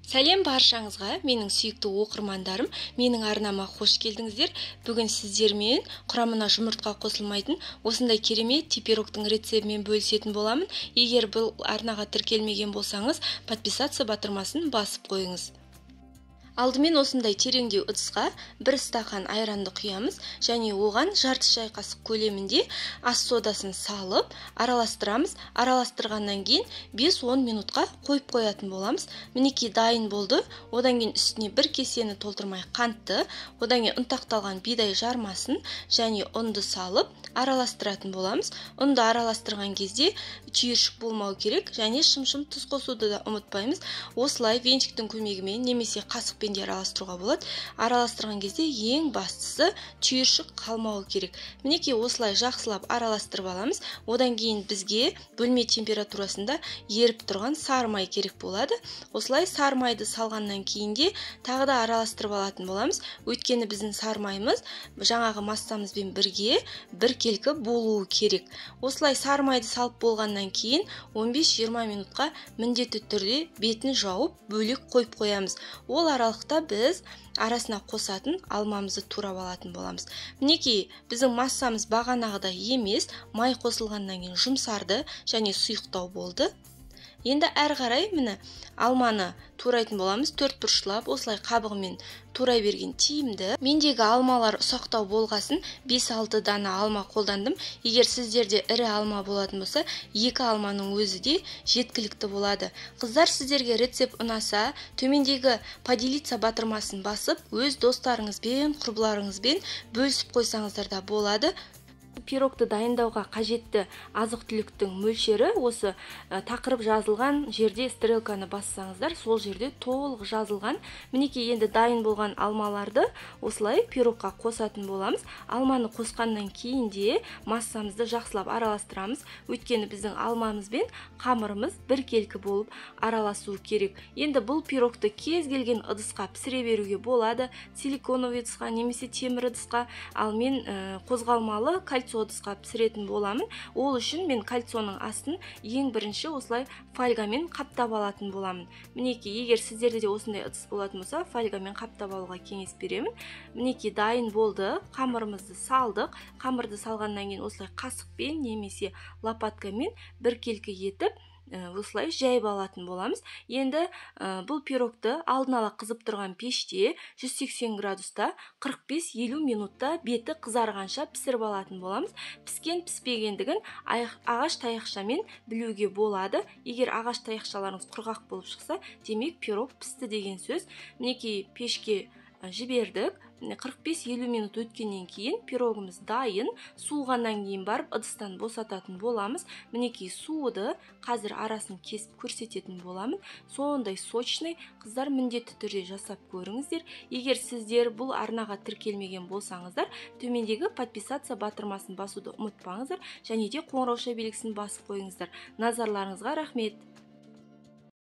Сәлем баршаңызға, менің сүйікті оқырмандарым, менің арнама қош келдіңіздер. Бүгін сіздермен құрамына жұмыртқа қосылмайтын осындай керемет типироктың рецебімен бөлісетін боламын. Егер бұл арнаға тіркелмеген болсаңыз, подписаться батырмасын басып қойыңыз. Алдымен осындай тереңдеу ыдысқа 1 стақан айранды құямыз, және оған жарты шай қасық көлемінде ас содасын салып, араластырамыз. Араластырғаннан кейін 5-10 минутқа қойып қоятын боламыз. Мінекей дайын болды. Одан кейін үстіне 1 кесені толтырмай қантты, одан кейін ұнтақталған бидай жармасын және ұнды салып араластыратын боламыз. Ұнды араластырған кезде түйіршік болмау керек, және шым-шым тұз қосуды да ұмытпаймыз. Осылай венчиктің көмегімен немесе қасықпен де араластыруға болады. Араластырған кезде ең бастысы түйіршік қалмауы керек. Мінекей осылай жақсылап араластырып аламыз. Одан кейін бізге бөлме температурасында еріп тұрған сары май керек болады. Осылай сары майды салғаннан кейін де тағы да араластырып алатын боламыз. Өйткені біздің сары майымыз жаңағы массамызбен бірге біркелкі болуы керек. Осылай сары майды салып болғаннан кейін 15-20 минутқа міндетті түрде бетін жауып бөлек қойып қоямыз. Ол аралықта біз арасына қосатын алмамызды турап алатын боламыз. Мінекей біздің массамыз бағанағыдай емес, май қосылғаннан кейін жұмсарды және сұйықтау болды. Енді әрі қарай міне алманы турайтын боламыз. 4 бұрышлап осылай қабығымен турай берген тиімді. Мендегі алмалар ұсақтау болғасын 5-6 дана алма қолдандым. Егер сіздерде ірі алма болатын болса, 2 алманың өзі де жеткілікті болады. Қыздар, сіздерге рецепт ұнаса, төмендегі поделиться батырмасын басып, өз достарыңызбен, құрбыларыңызбен бөлісіп қойсаңыздар да болады. Пирогты дайындауға қажетті азық-түліктің мөлшері осы тақырып жазылған жерде стрелканы бассаңыздар, сол жерде толық жазылған. Мінекей енді дайын болған алмаларды осылай пирогқа қосатын боламыз. Алманы қосқаннан кейін де массамызды жақсылап араластырамыз. Өйткені біздің алмамыз бен қамырымыз біркелкі болып араласуы керек. Енді бұл пирогты кез келген ыдысқа пісіре беруге болады. Силиконовый ыдысқа немесе темір ыдысқа, ал мен қозғалмалы кальций ыдысқа пісіретін боламын. Ол үшін мен кальцияның астын ең бірінші осылай фольгамен қаптап алатын боламын. Мінекей, егер сіздерде де осындай ыдыс болатын болса, фольгамен қаптап алуға кеңес беремін. Мінекей дайын болды. Қамырымызды салдық. Қамырды салғаннан кейін осылай қасықпен немесе лопаткамен біркелкі етіп осылай жайып алатын боламыз. Енді бұл пирогты алдын ала қызып тұрған пеште 180 градуста 45-50 минутта беті қызарғанша пісіріп алатын боламыз. Піскен піспегендігін ағаш таяқшамен білуге болады. Егер ағаш таяқшаларыңыз құрғақ болып шықса, демек пирог пісті деген сөз. Мінекей пешке жібердік. 45-50 минут өткеннен кейін пирогымыз дайын. Суығаннан кейін барып ыдыстан босататын боламыз. Мінекей суыды. Қазір арасын кесіп көрсететін боламын. Сондай сочный. Қыздар, міндетті түрде жасап көріңіздер. Егер сіздер бұл арнаға тіркелмеген болсаңыздар, төмендегі подписаться батырмасын басуды ұмытпаңыздар, және де қоңырауша белгісін басып қойыңыздар. Назарларыңызға рахмет.